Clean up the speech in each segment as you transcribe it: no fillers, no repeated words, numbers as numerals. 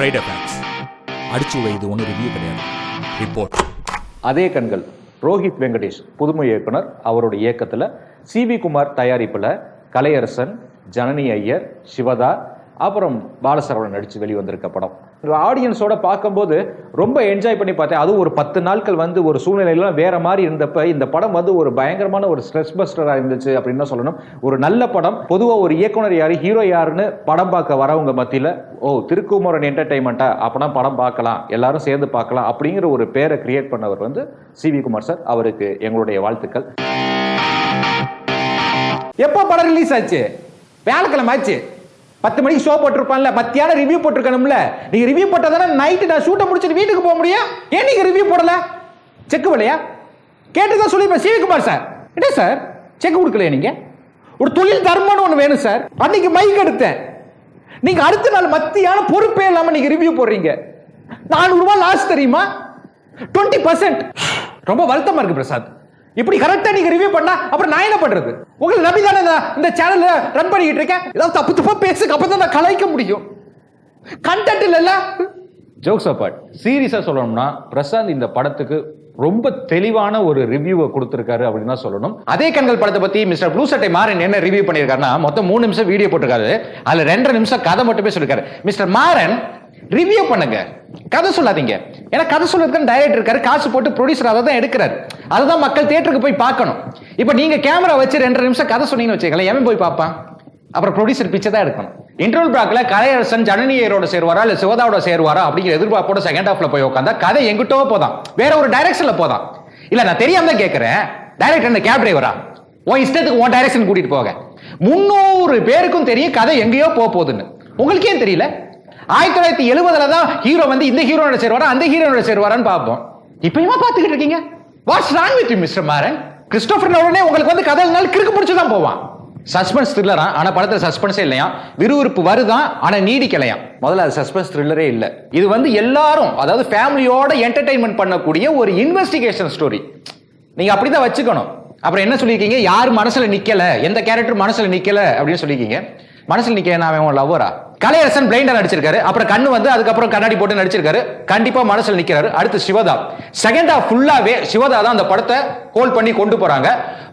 Friday facts அடிச்சு இது ஒன்றும் ரிவ்யூ கிடையாது, ரிப்போர்ட். அதே கண்கள் ரோஹித் வெங்கடேஷ் புதுமை இயக்குனர் அவருடைய இயக்கத்தில் சிவி குமார் தயாரிப்பில் கலையரசன், ஜனனி ஐயர், சிவதா, அப்புறம் பாலசரவணன் நடித்து வெளிவந்திருக்க படம். ஆடியன்ஸோட பார்க்கும்போது ரொம்ப என்ஜாய் பண்ணி பார்த்தேன். அதுவும் ஒரு 10 நாட்கள் ஒரு சூழ்நிலையெல்லாம் வேற மாதிரி இருந்தப்ப இந்த படம் ஒரு பயங்கரமான ஒரு ஸ்ட்ரெஸ் பஸ்டராக இருந்துச்சு அப்படின்னு தான் சொல்லணும். ஒரு நல்ல படம். பொதுவாக ஒரு இயக்குனர் யாரு, ஹீரோ யாருன்னு படம் பார்க்க வரவங்க மத்தியில் திருக்குமரன் என்டர்டைன்மெண்ட்டா அப்பனா படம் பார்க்கலாம், எல்லாரும் சேர்ந்து பார்க்கலாம் அப்படிங்கிற ஒரு பேரை கிரியேட் பண்ணவர் சிவி குமார் சார். அவருக்கு எங்களுடைய வாழ்த்துக்கள். எப்போ படம் ரிலீஸ் ஆச்சு? வியாழக்கிழமை ஆச்சு. 10 மணிக்கு ஷோ போட்டிருப்பான்ல, மத்தியான ரிவ்யூ போட்டிருக்கணும்ல. நீங்க ரிவ்யூ போட்டதானே நைட்டு நான் ஷூட்டை முடிச்சுட்டு வீட்டுக்கு போக முடியும். ஏன் நீங்க ரிவ்யூ போடல? செக் பண்ணலையா? கேட்டுதான் சொல்லிருப்பேன். சிவி குமார் சார் என்ன சார் செக் கொடுக்கலையா? நீங்க ஒரு தொழில் தர்மம்னு ஒன்று வேணும் சார். அன்னைக்கு மைக் எடுத்தேன். நீங்க அடுத்த நாள் மத்தியான பொறுப்பே இல்லாம நீங்க ரிவ்யூ போடுறீங்க. 400 ரூபாய் லாஸ் தெரியுமா? 20%. ரொம்ப வருத்தமா இருக்கு பிரசாத். இப்படி கரெக்டா நீங்க ரிவ்யூ பண்ணா அப்புறம் நான் என்ன பண்றது? உங்களை நம்பி தானே இந்த சேனல்ல ரன் பண்ணிக்கிட்டு இருக்கேன். ஏதாவது தப்பு தப்பா பேசுங்க, அப்பதான் நான் கலாய்க்க முடியும். கண்டென்ட் இல்ல. ஜோக்ஸ் அப்பார்ட், சீரியஸா சொல்லணும்னா பிரசாந்த் இந்த படத்துக்கு ரொம்ப தெளிவான ஒரு ரிவ்யூவை கொடுத்திருக்காரு அப்படின்னு தான் சொல்லணும். அதே கண்கள் படத்தை பத்தி மிஸ்டர் ப்ளூ சட்டை மாறன் என்ன ரிவ்யூ பண்ணிருக்காருன்னா, மொத்தம் 3 நிமிஷம் வீடியோ போட்டிருக்காரு. அதுல 2.5 நிமிஷம் கதை மட்டுமே சொல்லிருக்காரு. மிஸ்டர் மாறன் ரிவ்யூ பண்ணுங்க, கதை சொல்லாதீங்க. ஏன்னா கதை சொல்றதுக்கு டைரக்டர் இருக்காரு, காசு போட்டு ப்ரொடியூசர் அதை தான் எடுக்கிறாரு. அதுதான் மக்கள் தியேட்டருக்கு போய் பார்க்கணும். இப்ப நீங்க கேமரா வச்சு 2.5 நிமிஷம் கதை சொன்னீங்கன்னு வச்சுக்கலாம், எவன் போய் பார்ப்பான்? அப்புறம் ப்ரொடியூசர் பிச்சை தான் எடுக்கணும். இன்டர்வல் பிளாக்ல கலையரசன் ஜனனி ஐயரோட சேருவாரா இல்ல சிவதாவோட சேருவாரா அப்படிங்கிற எதிர்பார்ப்போட செகண்ட் ஹாஃப்ல போய் உட்காந்தா கதை எங்கிட்டோ போதான், வேற ஒரு டைரக்ஷன்ல போதான். இல்ல நான் தெரியாம தான் கேட்கிறேன், டைரக்டர் இந்த கேப் டிரைவரா உன் இஷ்டத்துக்கு உன் டைரக்ஷன் கூட்டிட்டு போக 300 பேருக்கும் தெரியும் கதை எங்கேயோ போகுதுன்னு. உங்களுக்கே தெரியல. 1970 தான் ஹீரோ இந்த ஹீரோட சேருவாரா அந்த ஹீரோட சேருவாரான்னு பார்ப்போம். இப்பயுமா பார்த்துக்கிட்டு இருக்கீங்க? What's wrong with you mister Maran? Christopher நோலனே உங்களுக்கு கதை இருந்தாலும் கிறுக்கு பிடிச்சு தான் போவான். சஸ்பென்ஸ் த்ரில்லரா, ஆனா படத்துல சஸ்பென்ஸே இல்லையா. விறுவிறுப்பு வருதான், ஆனா நீடிக்கலையா. முதல்ல அது சஸ்பென்ஸ் த்ரில்லரே இல்ல. இது எல்லாரும், அதாவது ஃபேமிலியோட என்டர்டைன்மெண்ட் பண்ணக்கூடிய ஒரு இன்வெஸ்டிகேஷன் ஸ்டோரி. நீங்க அப்படிதான் வச்சுக்கணும். அப்புறம் என்ன சொல்லியிருக்கீங்க, யார் மனசுல நிக்கல, எந்த கேரக்டர் மனசுல நிக்கல அப்படின்னு சொல்லியிருக்கீங்க. மனசுல நிக்க அவன் லவ்வரா? கலையரசன் பிளைண்டா நடிச்சிருக்காரு, அப்புறம் கண்ணு அதுக்கப்புறம் கண்ணாடி போட்டு நடிச்சிருக்காரு. கண்டிப்பா மனசுல நிக்கிறாரு. அடுத்து சிவதா. செகண்ட் ஹாஃப் ஃபுல்லாவே சிவதா தான் அந்த படத்தை ஹோல்ட் பண்ணி கொண்டு போறாங்க.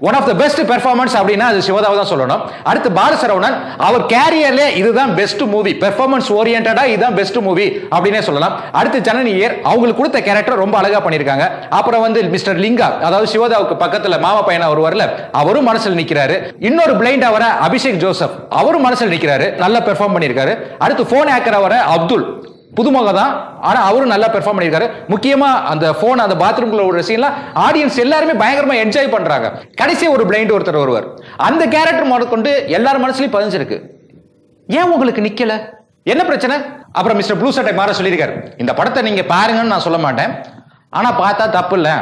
One of the best performance அப்படின்னா அது சிவதாவை தான் சொல்லணும். அடுத்து பாலசரவணன், அவர் கேரியர்ல இதுதான் பெஸ்ட் மூவி, பெர்ஃபார்மன்ஸ் ஓரியன்டா இதுதான் பெஸ்ட் மூவி அப்படின்னே சொல்லலாம். அடுத்து ஜனனி ஐயர், அவங்களுக்கு கொடுத்த கேரக்டர் ரொம்ப அழகா பண்ணிருக்காங்க. அப்புறம் மிஸ்டர் லிங்கா, அதாவது சிவதாவுக்கு பக்கத்துல மாமா பையனா வருவார்ல, அவரும் மனசுல நிக்கிறாரு. இன்னொரு பிளைண்டா வர அபிஷேக் ஜோசப், அவரும் மனசுல நிக்கிறாரு, நல்லா பெர்ஃபார்ம் பண்ணிருக்காரு. அடுத்து போன் ஹேக்கரா வர அப்துல், புதுமுக தான், ஆனா அவரும் நல்லா பெர்ஃபார்ம் பண்ணிருக்காரு. முக்கியமா அந்த போன் அந்த பாத்ரூம்ல ஒரு சீன்ல ஆடியன்ஸ் எல்லாருமே பயங்கரமா என்ஜாய் பண்றாங்க. கடைசி ஒரு பிளைண்ட் ஒருத்தர் வருவார், அந்த கேரக்டர் முதற்கொண்டு எல்லாரும் மனசுலயும் பதிஞ்சிருக்கு. ஏன் உங்களுக்கு நிக்கல? என்ன பிரச்சனை? அப்புறம் மிஸ்டர் ப்ளூ சட்டை மாற சொல்லியிருக்காரு, இந்த படத்தை நீங்க பாருங்கன்னு நான் சொல்ல மாட்டேன், ஆனா பார்த்தா தப்பு இல்லை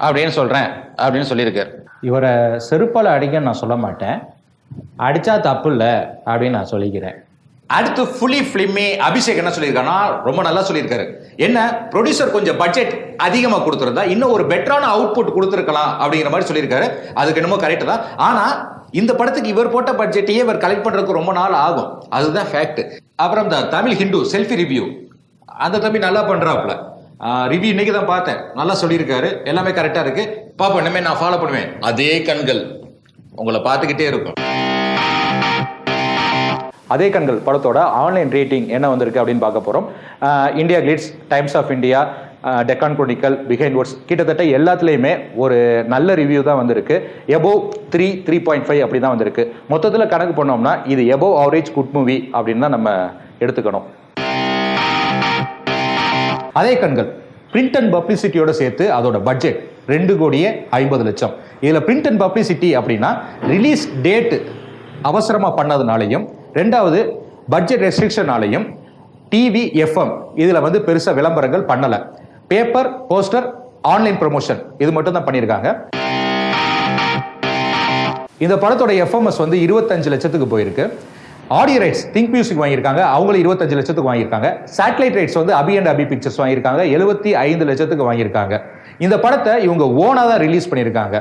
அப்படின்னு சொல்றேன் அப்படின்னு சொல்லியிருக்காரு. இவரை செருப்பால அடிக்கன்னு நான் சொல்ல மாட்டேன், அடிச்சா தப்பு இல்லை அப்படின்னு நான் சொல்லிக்கிறேன். அடுத்து ஃபுல்லி ஃபிலிமே அபிஷேக் என்ன சொல்லியிருக்காருன்னா, ரொம்ப நல்லா சொல்லியிருக்காரு. என்ன ப்ரொடியூசர் கொஞ்சம் பட்ஜெட் அதிகமாக கொடுத்துருந்தா இன்னும் ஒரு பெட்டரான அவுட்புட் கொடுத்துருக்கலாம் அப்படிங்கிற மாதிரி சொல்லியிருக்காரு. அதுக்கு என்னமோ கரெக்ட் தான். ஆனா இந்த படத்துக்கு இவர் போட்ட பட்ஜெட்டையே இவர் கலெக்ட் பண்றதுக்கு ரொம்ப நாள் ஆகும், அதுதான் ஃபேக்ட். அப்புறம் இந்த தமிழ் ஹிந்து செல்ஃபி ரிவ்யூ, அந்த தம்பி நல்லா பண்றாப்ல. ரிவ்யூ இன்னைக்கு தான் பார்த்தேன், நல்லா சொல்லியிருக்காரு, எல்லாமே கரெக்டா இருக்கு. பாப்பா இனிமே நான் ஃபாலோ பண்ணுவேன். அதே கண்கள் உங்களை பார்த்துக்கிட்டே இருக்கும். அதே கண்கள் படத்தோட ஆன்லைன் ரேட்டிங் என்ன வந்திருக்கு அப்படின்னு பார்க்க போகிறோம். IndiaGlitz, Times of India, Deccan Chronicle, Behindwoods, கிட்டத்தட்ட எல்லாத்துலேயுமே ஒரு நல்ல ரிவ்யூ தான் வந்திருக்கு. எபோவ் 3, 3.5 அப்படி தான் வந்திருக்கு. மொத்தத்தில் கணக்கு பண்ணோம்னா இது எபோவ் ஆவரேஜ் குட் மூவி அப்படின்னு தான் நம்ம எடுத்துக்கணும். அதே கண்கள் பிரிண்ட் அண்ட் பப்ளிசிட்டியோட சேர்த்து அதோட பட்ஜெட் 2,50,00,000. இதில் பிரிண்ட் அண்ட் பப்ளிசிட்டி அப்படின்னா ரிலீஸ் டேட் அவசரமாக பண்ணதுனாலையும், ரெண்டாவது பட்ஜெட் ரெஸ்ட்ரிக்ஷனாலையும் டிவி, எஃப்எம் இதில் பெருசாக விளம்பரங்கள் பண்ணலை. பேப்பர், போஸ்டர், ஆன்லைன் ப்ரொமோஷன் இது மட்டும் தான் பண்ணியிருக்காங்க. இந்த படத்தோட எஃப்எம்எஸ் 25 லட்சத்துக்கு போயிருக்கு. ஆடியோ ரைட்ஸ் திங்க் மியூசிக் வாங்கியிருக்காங்க, அவங்களும் 25 லட்சத்துக்கு வாங்கியிருக்காங்க. Satellite rights Abhi and Abhi pictures வாங்கியிருக்காங்க, 75 லட்சத்துக்கு வாங்கியிருக்காங்க. இந்த படத்தை இவங்க ஓனா தான் ரிலீஸ் பண்ணியிருக்காங்க.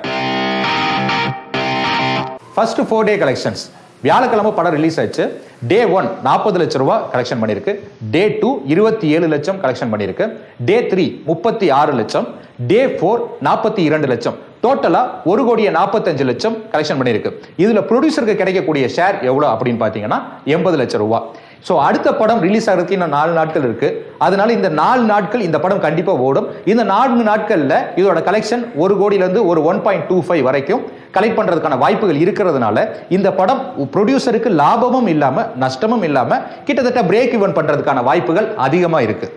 ஃபர்ஸ்ட் 4 டே கலெக்ஷன்ஸ், வியாழக்கிழமை படம் ரிலீஸ் ஆச்சு. டே 1 40 லட்சம் ரூபாய் கலெக்ஷன் பண்ணியிருக்கு. டே 2 27 லட்சம் கலெக்ஷன் பண்ணியிருக்கு. டே 3 36 லட்சம். டே 4 42 லட்சம். டோட்டலா 1,45 லட்சம் கலெக்ஷன் பண்ணியிருக்கு. இதுல ப்ரொடியூசருக்கு கிடைக்கக்கூடிய ஷேர் எவ்வளவு அப்படின்னு பாத்தீங்கன்னா 80 லட்சம் ரூபாய். ஸோ அடுத்த படம் ரிலீஸ் ஆகிறதுக்கு இன்னும் 4 நாட்கள் இருக்கு. அதனால இந்த 4 நாட்கள் இந்த படம் கண்டிப்பா ஓடும். இந்த 4 நாட்கள்ல இதோட கலெக்ஷன் 1 கோடியிலிருந்து ஒரு 1.25 வரைக்கும் கலெக்ட் பண்றதுக்கான வாய்ப்புகள் இருக்கிறதுனால இந்த படம் ப்ரொடியூசருக்கு லாபமும் இல்லாம நஷ்டமும் இல்லாம கிட்டத்தட்ட பிரேக் ஈவன் பண்றதுக்கான வாய்ப்புகள் அதிகமா இருக்கு.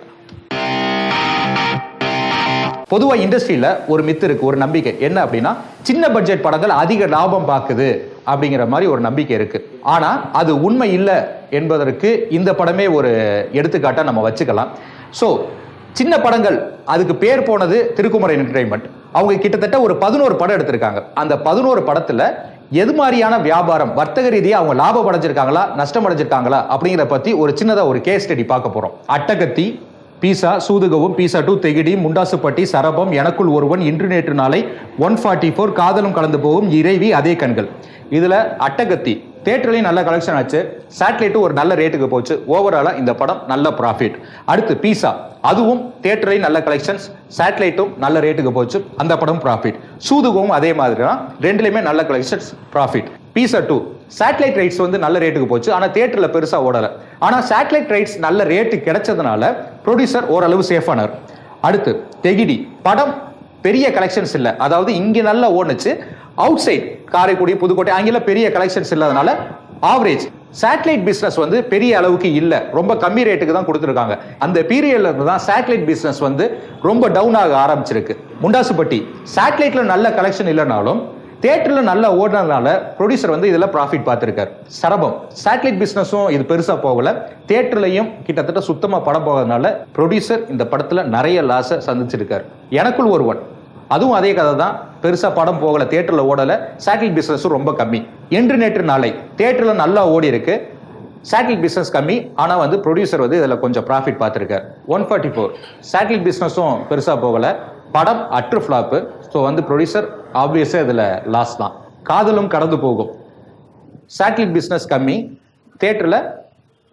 பொதுவா இண்டஸ்ட்ரியில ஒரு மித்து இருக்கு, ஒரு நம்பிக்கை என்ன அப்படின்னா சின்ன பட்ஜெட் படங்கள் அதிக லாபம் பார்க்குது அப்படிங்கிற மாதிரி ஒரு நம்பிக்கை இருக்கு. ஆனா அது உண்மை இல்லை என்பதற்கு இந்த படமே ஒரு எடுத்துக்காட்டா நம்ம வச்சுக்கலாம். ஸோ சின்ன படங்கள் அதுக்கு பேர் போனது திருக்குமரன் என்டர்டைன்மெண்ட். அவங்க கிட்டத்தட்ட ஒரு 11 படம் எடுத்திருக்காங்க. அந்த 11 படத்துல எது மாதிரியான வியாபாரம் வர்த்தக ரீதியா அவங்க லாபம் அடைஞ்சிருக்காங்களா நஷ்டம் அடைஞ்சிருக்காங்களா அப்படிங்கிற பத்தி ஒரு சின்னதா ஒரு கேஸ் ஸ்டடி பார்க்க போறோம். அட்டகத்தி, பீசா, சூதுகவும், பீசா 2, தெகிடி, முண்டாசுப்பட்டி, சரபம், எனக்குள் ஒருவன், இன்று நேற்று நாளை, 144, காதலும் கலந்து போகும், இறைவி, அதே கண்கள். இதுல அட்டகத்தி தியேட்டர்லயும் நல்ல கலெக்ஷன் ஆச்சு, சேட்டலைட்டும் ஒரு நல்ல ரேட்டுக்கு போச்சு. ஓவராலா இந்த படம் நல்ல ப்ராஃபிட். அடுத்து பீசா, அதுவும் தியேட்டர்லயும் நல்ல கலெக்ஷன்ஸ், சேட்டலைட்டும் நல்ல ரேட்டுக்கு போச்சு, அந்த படம் ப்ராஃபிட். சூதுகவும் அதே மாதிரி தான், ரெண்டுலயுமே நல்ல collections, profit. Pizza 2 satellite rights வந்து நல்ல ரேட்டுக்கு போச்சு, ஆனா தியேட்டர்ல பெருசா ஓடல. ஆனா சேட்டலைட் ரைட்ஸ் நல்ல ரேட்டு கிடைச்சதுனால ப்ரொடியூசர் ஓரளவு சேஃப் ஆனார். அடுத்து தெகிடி படம் பெரிய கலெக்ஷன்ஸ் இல்ல, அதாவது இங்க நல்லா ஓடுச்சு, அவுட் சைட் காரைக்குடி, புதுக்கோட்டை அங்கெல்லாம் பெரிய கலெக்ஷன்ஸ் இல்லாதனால ஆவரேஜ். சேட்டலைட் பிசினஸ் வந்து பெரிய அளவுக்கு இல்ல, ரொம்ப கம்மி ரேட்டுக்கு தான் கொடுத்துருக்காங்க. அந்த பீரியட்ல இருந்து தான் சேட்டலைட் பிசினஸ் வந்து ரொம்ப டவுன் ஆக ஆரம்பிச்சிருக்கு. முண்டாசுப்பட்டி சேட்டலைட்ல நல்ல கலெக்ஷன் இல்லைனாலும் தியேட்டர்ல நல்லா ஓடுனதுனால ப்ரொடியூசர் வந்து இதுல ப்ராஃபிட் பார்த்திருக்காரு. சரபம் சேட்டலைட் பிசினஸும் இது பெருசா போகல, தியேட்டர்லயும் கிட்டத்தட்ட சுத்தமா படம் போகிறதுனால ப்ரொடியூசர் இந்த படத்துல நிறைய லாஸை சந்திச்சிருக்காரு. எனக்குள் ஒருவன், அதுவும் அதே கதை தான், பெருசா படம் போகல, தியேட்டர்ல ஓடல, சேட்டலைட் பிசினஸும் ரொம்ப கம்மி. இன்று நேற்று நாளை தியேட்டர்ல நல்லா ஓடி இருக்கு, சேட்டலைட் பிசினஸ் கம்மி, ஆனா வந்து ப்ரொடியூசர் வந்து இதுல கொஞ்சம் ப்ராஃபிட் பார்த்திருக்காரு. 144 சேட்டலைட் பிசினஸும் பெருசா போகல, படம் அட்ரு ஃபிளாப்பு. ஸோ வந்து ப்ரொடியூசர் ஆப்வியஸா இதுல லாஸ் தான். காதலும் கடந்து போகும் சேட்டலைட் பிசினஸ் கம்மி, தியேட்டர்ல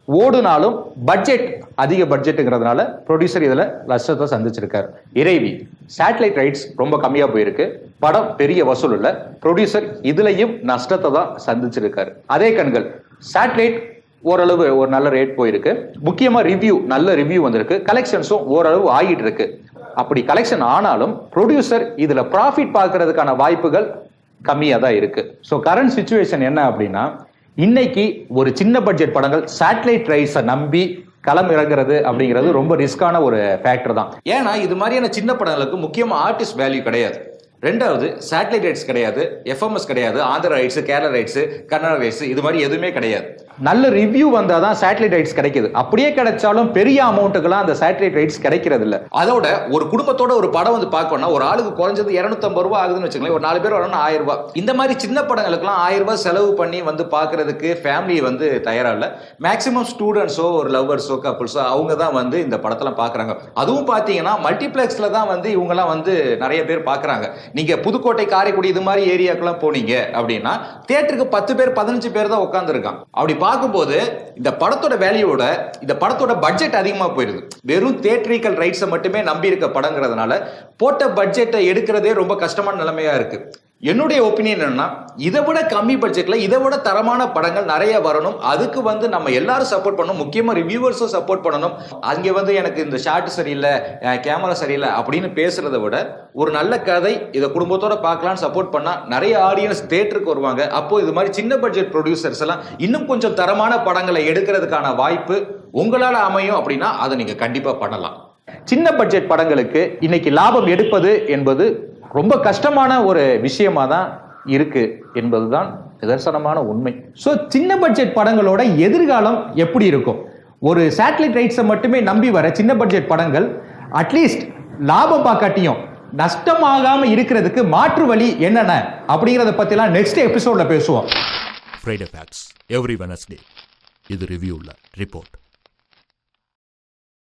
ஓடுனாலும் பட்ஜெட் அதிக பட்ஜெட்டுங்கிறதுனால ப்ரொடியூசர் இதுல நஷ்டத்தை சந்திச்சிருக்காரு. இறைவி சேட்டலைட் ரைட்ஸ் ரொம்ப கம்மியா போயிருக்கு, படம் பெரிய வசூல் இல்ல, ப்ரொடியூசர் இதுலயும் நஷ்டத்தை தான் சந்திச்சிருக்காரு. அதே கண்கள் சேட்டலைட் ஓரளவு ஒரு நல்ல ரேட் போயிருக்கு, முக்கியமா ரிவ்யூ நல்ல ரிவ்யூ வந்திருக்கு, கலெக்ஷன்ஸும் ஓரளவு ஆகிட்டு இருக்கு. அப்படி கலெக்ஷன் ஆனாலும் ப்ரொடியூசர் இதுல ப்ராஃபிட் பார்க்கறதுக்கான வாய்ப்புகள் கம்மியா தான் இருக்கு. ஸோ கரண்ட் சிச்சுவேஷன் என்ன அப்படின்னா இன்னைக்கு ஒரு சின்ன பட்ஜெட் படங்கள் சேட்டலைட் ரைட்ஸை நம்பி களம் இறங்குறது அப்படிங்கிறது ரொம்ப ரிஸ்கான ஒரு ஃபேக்டர் தான். ஏன்னா இது மாதிரியான சின்ன படங்களுக்கு முக்கியமா ஆர்டிஸ்ட் வேல்யூ கிடையாது, ரெண்டாவது சேட்டலைட் ரைட்ஸ் கிடையாது, எஃப்எம்எஸ் கிடையாது, Andhra rights, Kerala rights, Kannada rights, இது மாதிரி எதுவுமே கிடையாது. நல்ல ரிவ்யூ வந்தால் தான் சேட்டலைட் ரைட்ஸ் கிடைக்குது. அப்படியே கிடைச்சாலும் பெரிய அமௌண்ட்டுக்கெல்லாம் அந்த சேட்டலைட் ரைட்ஸ் கிடைக்கிறது இல்லை. அதோட ஒரு குடும்பத்தோட ஒரு படம் வந்து பார்க்கணும்னா ஒரு ஆளுக்கு குறைஞ்சது 250 ரூபா ஆகுதுன்னு வச்சுக்கோங்களேன், ஒரு 4 பேர் வரணும்னா 1000 ரூபாய். இந்த மாதிரி சின்ன படங்களுக்குலாம் 1000 ரூபாய் செலவு பண்ணி வந்து பார்க்கறதுக்கு ஃபேமிலி வந்து தயாரா இல்லை. மேக்சிமம் ஸ்டூடெண்ட்ஸோ ஒரு லவ்வர்ஸோ கப்புள்ஸோ அவங்க தான் வந்து இந்த படத்தெல்லாம் பார்க்குறாங்க. அதுவும் பார்த்தீங்கன்னா மல்டிப்ளெக்ஸில் தான் வந்து இவங்கெல்லாம் வந்து நிறைய பேர் பார்க்குறாங்க. நீங்க புதுக்கோட்டை, காரைக்குடி இது மாதிரி ஏரியாக்கெல்லாம் போனீங்க அப்படின்னா தியேட்டருக்கு 10 பேர் 15 பேர் தான் உட்காந்துருக்கான். அப்படி பார்க்கும்போது இந்த படத்தோட வேல்யூவோட இந்த படத்தோட பட்ஜெட் அதிகமாக போயிடுது. வெறும் தியேட்டரிக்கல் ரைட்ஸை மட்டுமே நம்பி இருக்க படங்கிறதுனால போட்ட பட்ஜெட்டை எடுக்கிறதே ரொம்ப கஷ்டமான நிலைமையா இருக்கு. என்னுடைய ஒப்பீனியன் என்னன்னா இதை விட கம்மி பட்ஜெட்ல இதை விட தரமான படங்கள் நிறைய வரணும். அதுக்கு வந்து நம்ம எல்லாரும் சப்போர்ட் பண்ணணும், முக்கியமா ரிவ்யூவர்ஸும் சப்போர்ட் பண்ணணும். அங்கே வந்து எனக்கு இந்த ஷாட் சரியில்லை, கேமரா சரியில்லை அப்படின்னு பேசுறதை விட ஒரு நல்ல கதை இதை குடும்பத்தோட பார்க்கலான்னு சப்போர்ட் பண்ணா நிறைய ஆடியன்ஸ் தியேட்டருக்கு வருவாங்க. அப்போ இது மாதிரி சின்ன பட்ஜெட் ப்ரொடியூசர்ஸ் எல்லாம் இன்னும் கொஞ்சம் தரமான படங்களை எடுக்கிறதுக்கான வாய்ப்பு உங்களால அமையும் அப்படின்னா அதை நீங்க கண்டிப்பா பண்ணலாம். சின்ன பட்ஜெட் படங்களுக்கு இன்னைக்கு லாபம் எடுப்பது என்பது ரொம்ப கஷ்டமான ஒரு விஷயமா தான் இருக்கு என்பதுதான் நிதர்சனமான உண்மை. ஸோ சின்ன பட்ஜெட் படங்களோட எதிர்காலம் எப்படி இருக்கும்? ஒரு சேட்டலைட் ரைட்ஸை மட்டுமே நம்பி வர சின்ன பட்ஜெட் படங்கள் அட்லீஸ்ட் லாபம் பார்க்காட்டியும் நஷ்டமாகாம இருக்கிறதுக்கு மாற்று வழி என்னென்ன அப்படிங்கிறத பத்திலாம் நெக்ஸ்ட் எபிசோட்ல பேசுவோம். Friday facts every Wednesday. இது ரிவ்யூ உள்ள ரிப்போர்ட்.